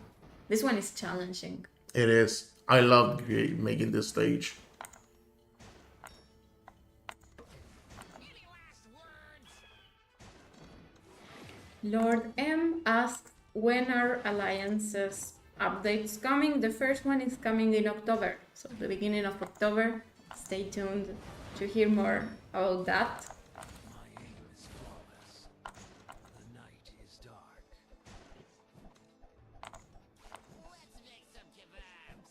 Speaker 2: This one is challenging.
Speaker 1: It is. I love making this stage.
Speaker 3: Any last words?
Speaker 2: Lord M asks when are Alliance's updates coming. The first one is coming in October, so the beginning of October. Stay tuned to hear more about that.
Speaker 4: My aim is flawless. The night is dark.
Speaker 3: Let's make some kebabs.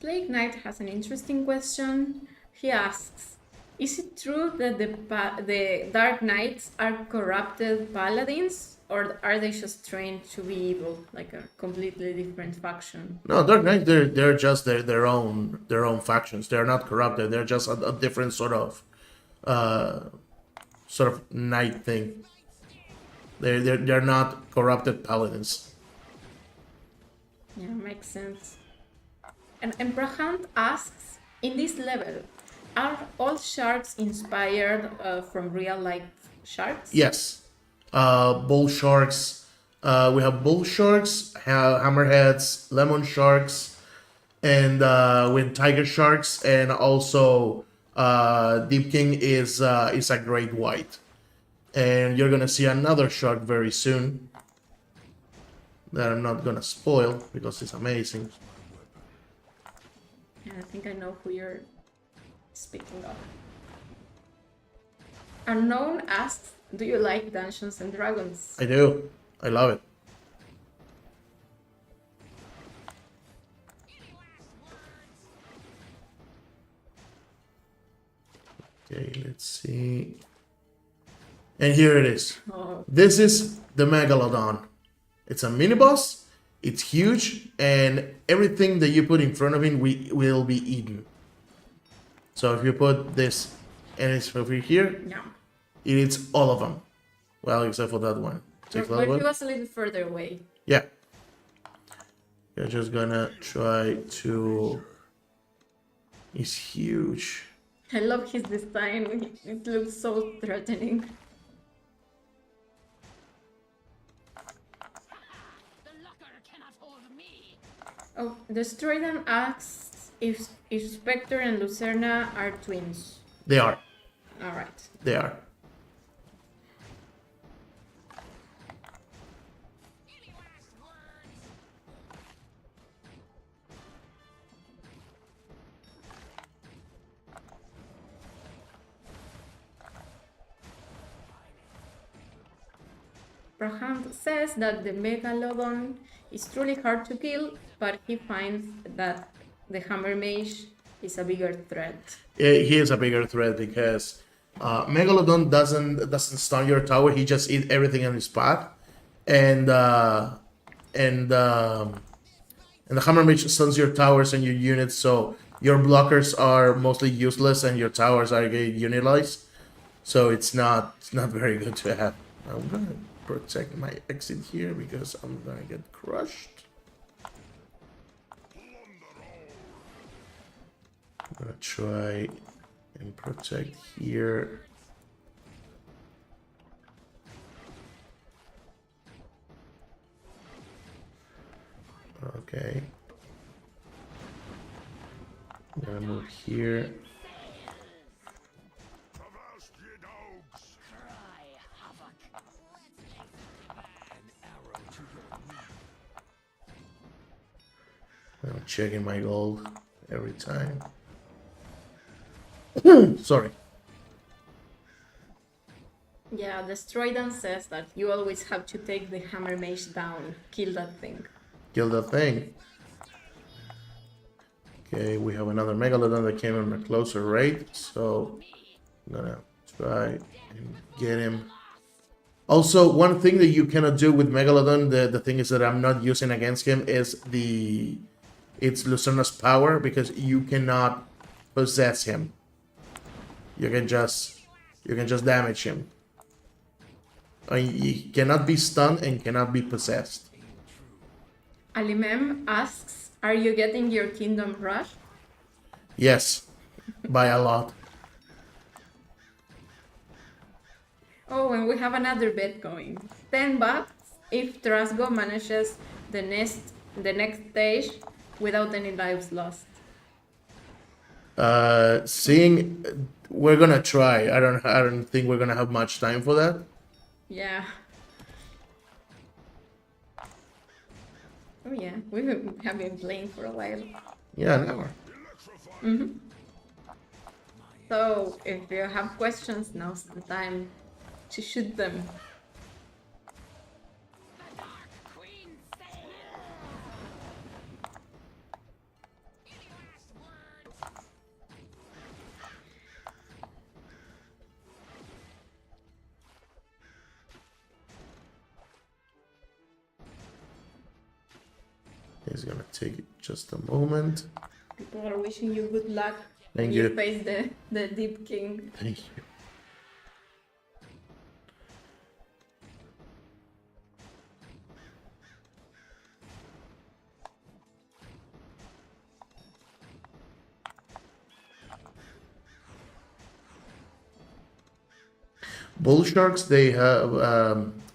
Speaker 2: Plague Knight has an interesting question. He asks, Is it true that the Dark Knights are corrupted paladins, or are they just trained to be evil, like a completely different faction?
Speaker 1: No, Dark Knight, they're just their own factions. They're not corrupted. They're just a different sort of knight thing. They're not corrupted paladins.
Speaker 2: Yeah, makes sense. And Brahant asks, in this level, are all sharks inspired from real life sharks?
Speaker 1: Yes, bull sharks. We have bull sharks, hammerheads, lemon sharks, and with tiger sharks, and also Deep King is a great white, and you're gonna see another shark very soon that I'm not gonna spoil because it's amazing.
Speaker 2: Yeah, I think I know who you're speaking of. Unknown asks, do you like Dungeons and Dragons?
Speaker 1: I do. I love it. Okay, let's see. And here it is.
Speaker 2: Oh,
Speaker 1: This is the Megalodon. It's a mini boss. It's huge, and everything that you put in front of him will be eaten. So if you put this and it's over here,
Speaker 2: yeah.
Speaker 1: it eats all of them. Well, except for that one. Take that
Speaker 2: But he
Speaker 1: one.
Speaker 2: was a little further away.
Speaker 1: Yeah. You're just gonna try to. It's huge.
Speaker 2: I love his design. It looks so threatening.
Speaker 3: The locker cannot hold me.
Speaker 2: Oh, the Stroidan asks if Spectre and Lucerna are twins.
Speaker 1: They are.
Speaker 2: Alright.
Speaker 1: They are.
Speaker 3: Any last words?
Speaker 2: Brahant says that the Megalodon is truly hard to kill, but he finds that the Hammer Mage is a bigger threat.
Speaker 1: He is a bigger threat because Megalodon doesn't stun your tower. He just eats everything in his path, and the Hammer Mage stuns your towers and your units. So your blockers are mostly useless, and your towers are getting utilized. So it's not very good to have. I'm gonna protect my exit here because I'm gonna get crushed. I'm gonna try and protect here. Okay. I'm gonna move here.
Speaker 3: Cry havoc.
Speaker 4: An arrow to your knee.
Speaker 1: I'm checking my gold every time. Sorry.
Speaker 2: Yeah, the Stroidan says that you always have to take the Hammer Mage down, kill that thing.
Speaker 1: Kill the thing. Okay, we have another Megalodon that came in a closer rate, so I'm gonna try and get him. Also, one thing that you cannot do with Megalodon, the thing is that I'm not using against him, is it's Lucerna's power, because you cannot possess him. You can just damage him. He cannot be stunned and cannot be possessed.
Speaker 2: Alimem asks, are you getting your Kingdom Rush?
Speaker 1: Yes, by a lot.
Speaker 2: Oh, and we have another bet going. $10 if Trasgo manages the next stage without any lives lost.
Speaker 1: We're gonna try. I don't think we're gonna have much time for that.
Speaker 2: Yeah. Oh yeah, we have been playing for a while.
Speaker 1: Yeah, an hour.
Speaker 2: So if you have questions, now's the time to shoot them.
Speaker 3: The Dark Queen sails. Any last words?
Speaker 1: It's gonna take just a moment.
Speaker 2: People are wishing you good luck when
Speaker 1: Thank
Speaker 2: you
Speaker 1: you.
Speaker 2: face the Deep King.
Speaker 1: Thank you. Bull sharks, they have,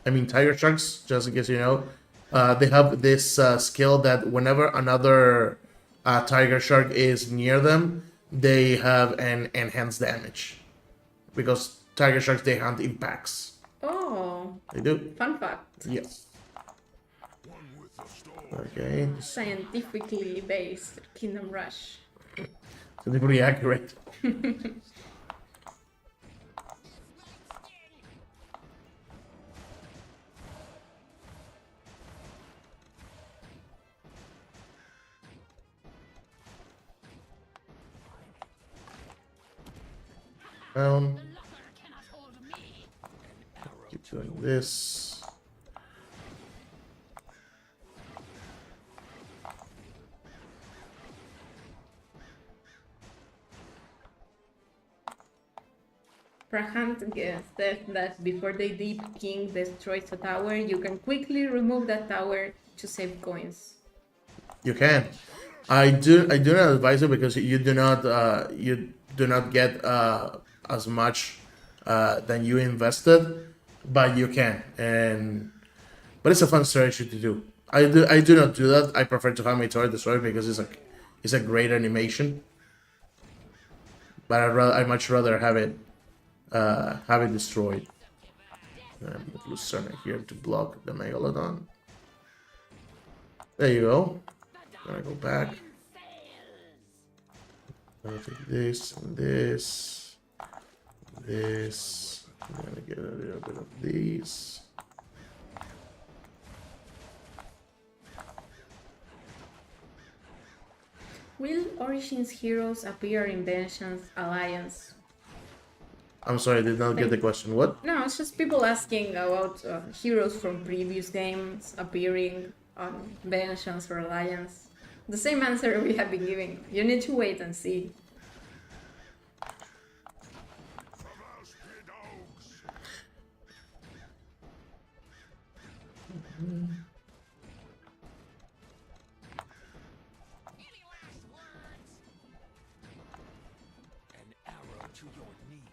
Speaker 1: I mean, tiger sharks, just in case you know, they have this skill that whenever another tiger shark is near them, they have an enhanced damage. Because tiger sharks, they hunt in packs.
Speaker 2: Oh,
Speaker 1: They do.
Speaker 2: fun fact.
Speaker 1: Yes. Okay.
Speaker 2: Scientifically based Kingdom Rush.
Speaker 1: So they're pretty accurate. Down.
Speaker 3: The locker cannot hold me.
Speaker 1: Keep doing this.
Speaker 2: Prahant says that before the Deep King destroys a tower, you can quickly remove that tower to save coins.
Speaker 1: You can. I do not advise it because you do not get as much than you invested, but you can. But it's a fun strategy to do. I do not do that. I prefer to have my tower destroyed because it's a great animation. But I much rather have it destroyed. Move Lucerne here to block the Megalodon. There you go. Gonna go back. Gonna take this and this. This. I'm gonna get a little bit of these.
Speaker 2: Will Origins heroes appear in Vengeance Alliance?
Speaker 1: I'm sorry, I did not get the question. What?
Speaker 2: No, it's just people asking about heroes from previous games appearing on Vengeance or Alliance. The same answer we have been giving. You need to wait and see.
Speaker 3: Any last words?
Speaker 4: An arrow to your knee.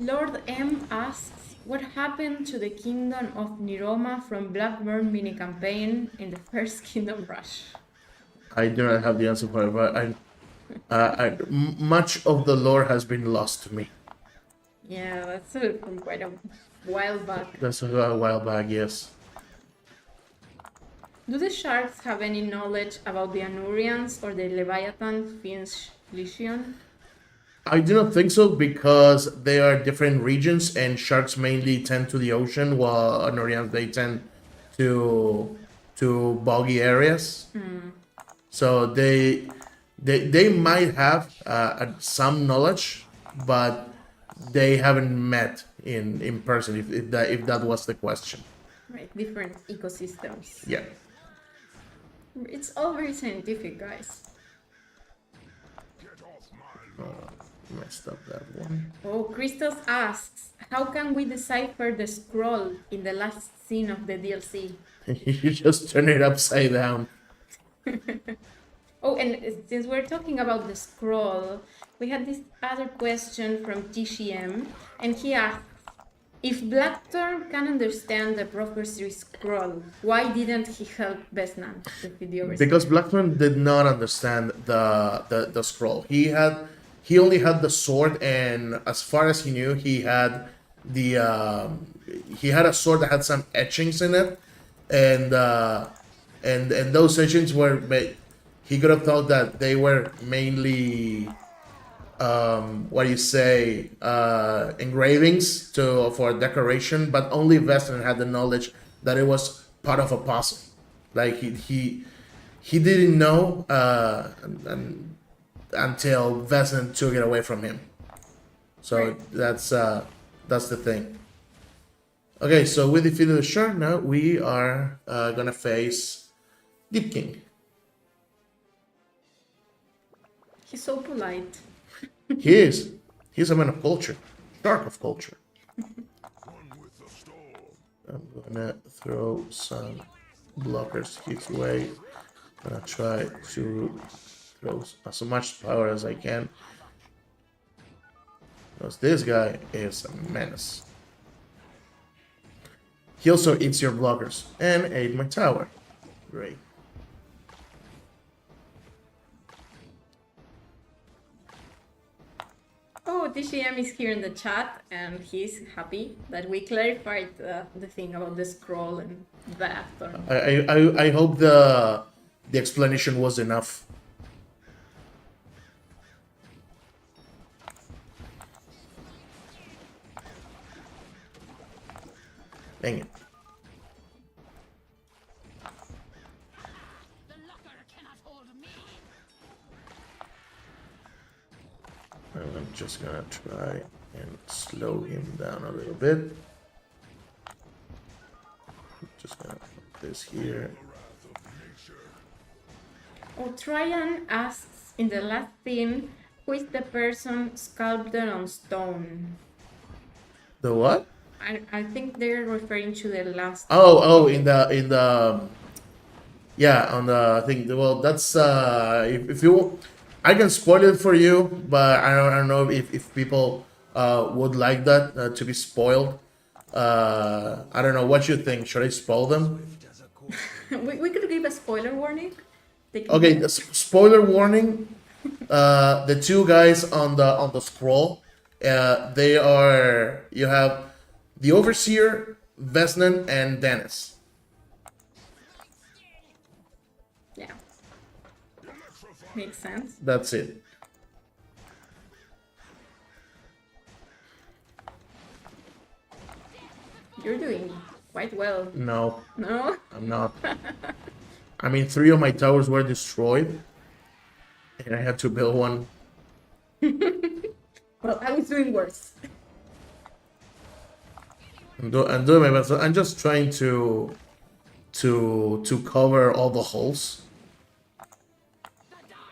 Speaker 2: Lord M asks, what happened to the kingdom of Niroma from Blackburn mini campaign in the first Kingdom Rush?
Speaker 1: I do not have the answer for it, but much of the lore has been lost to me.
Speaker 2: Yeah, that's from quite a while back.
Speaker 1: That's a while back, yes.
Speaker 2: Do the sharks have any knowledge about the Anurians or the Leviathan Finch Legion?
Speaker 1: I do not think so because they are different regions and sharks mainly tend to the ocean while Anorians they tend to boggy areas. So they might have some knowledge, but they haven't met in person if that was the question.
Speaker 2: Right, different ecosystems.
Speaker 1: Yeah.
Speaker 2: It's all very scientific, guys.
Speaker 1: Messed up that one.
Speaker 2: Oh, Christos asks, how can we decipher the scroll in the last scene of the DLC?
Speaker 1: You just turn it upside down.
Speaker 2: Oh, and since we're talking about the scroll, we had this other question from TCM, and he asked, if Blackthorn can understand the prophecy scroll, why didn't he help Vesnan defeat the Overseer?
Speaker 1: Because Blackman did not understand the scroll. He only had the sword, and as far as he knew, he had a sword that had some etchings in it, and those etchings were made. He could have thought that they were mainly engravings for decoration, but only Vestan had the knowledge that it was part of a puzzle. Like he didn't know until Vestan took it away from him. So
Speaker 2: Right.
Speaker 1: that's the thing. Okay, so we defeated the shark. Now we are gonna face Deep King.
Speaker 2: He's so polite.
Speaker 1: He is. He's a man of culture. Shark of culture. I'm gonna throw some blockers his way. I'm gonna try to throw as much power as I can. Because this guy is a menace. He also eats your blockers and ate my tower. Great.
Speaker 2: Oh, TGM is here in the chat and he's happy that we clarified the thing about the scroll and that.
Speaker 1: I hope the explanation was enough. Dang it.
Speaker 3: The locker cannot hold me.
Speaker 1: I'm just gonna try and slow him down a little bit. Just gonna put this here.
Speaker 2: Oh, Traian asks in the last thing, who is the person sculpted on stone?
Speaker 1: The what?
Speaker 2: I think they're referring to the last.
Speaker 1: Oh, in the yeah, on the thing. Well, that's if you, I can spoil it for you, but I don't know if people would like that to be spoiled. I don't know what you think. Should I spoil them?
Speaker 2: We could give a spoiler warning. They can
Speaker 1: Okay,
Speaker 2: hear.
Speaker 1: spoiler warning. The two guys on the scroll, they are, you have the Overseer, Vesnan, and Dennis.
Speaker 2: Yeah. Makes sense.
Speaker 1: That's it.
Speaker 2: You're doing quite well.
Speaker 1: No,
Speaker 2: No?
Speaker 1: I'm not. I mean, 3 of my towers were destroyed, and I had to build one.
Speaker 2: Well, I was doing worse.
Speaker 1: I'm doing my best. I'm just trying to cover all the holes.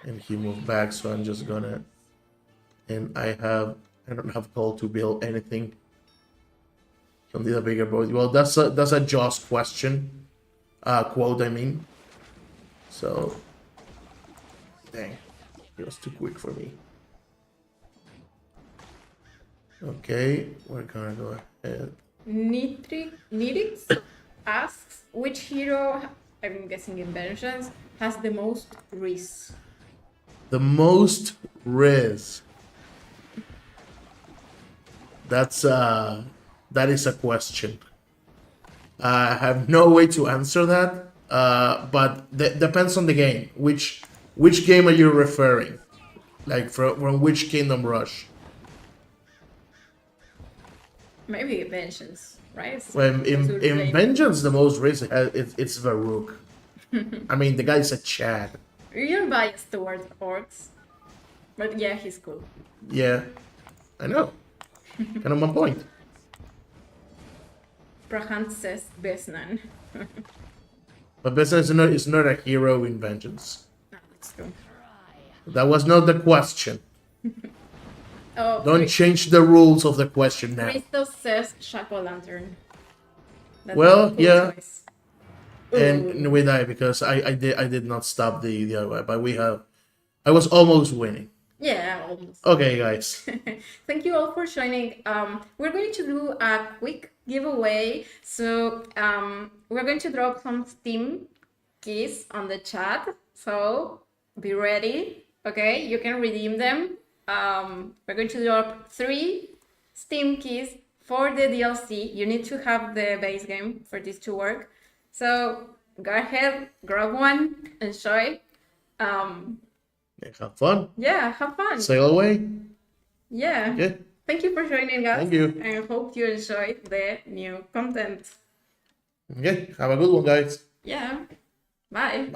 Speaker 1: And he moved back, so I'm just gonna. And I don't have call to build anything. Don't need a bigger boat. Well, that's a Joss question, quote. I mean. So. Dang, it was too quick for me. Okay, we're gonna go ahead.
Speaker 2: Nidix asks which hero, I'm guessing inventions, has the most risk.
Speaker 1: The most riz. That is a question. I have no way to answer that. But depends on the game. Which game are you referring? Like from which Kingdom Rush?
Speaker 2: Maybe inventions, right?
Speaker 1: When
Speaker 2: Since we're
Speaker 1: in
Speaker 2: playing-
Speaker 1: Vengeance, the most risk it's Varuk. I mean, the guy's a Chad.
Speaker 2: You're biased towards orcs. But yeah, he's cool.
Speaker 1: Yeah, I know. Kind of my point.
Speaker 2: Prahant says Besnan.
Speaker 1: But Bethesda is not a hero in Vengeance.
Speaker 2: No, that's true.
Speaker 1: That was not the question.
Speaker 2: Oh,
Speaker 1: Don't change the rules of the question now.
Speaker 2: Christos says Shaco Lantern. That's
Speaker 1: Well,
Speaker 2: a cool
Speaker 1: yeah.
Speaker 2: choice.
Speaker 1: And we die because I did not stop the other way, but I was almost winning.
Speaker 2: Yeah, almost.
Speaker 1: Okay, guys.
Speaker 2: Thank you all for joining. We're going to do a quick giveaway. So we're going to drop some Steam keys on the chat. So be ready. Okay, you can redeem them. We're going to drop 3 Steam keys for the DLC. You need to have the base game for this to work. So go ahead, grab one, enjoy.
Speaker 1: Have fun.
Speaker 2: Yeah, have fun.
Speaker 1: Sail away.
Speaker 2: Yeah.
Speaker 1: Okay.
Speaker 2: Thank you for joining us.
Speaker 1: Thank you.
Speaker 2: And I hope you enjoyed the new content.
Speaker 1: Okay. Have a good one, guys.
Speaker 2: Yeah. Bye.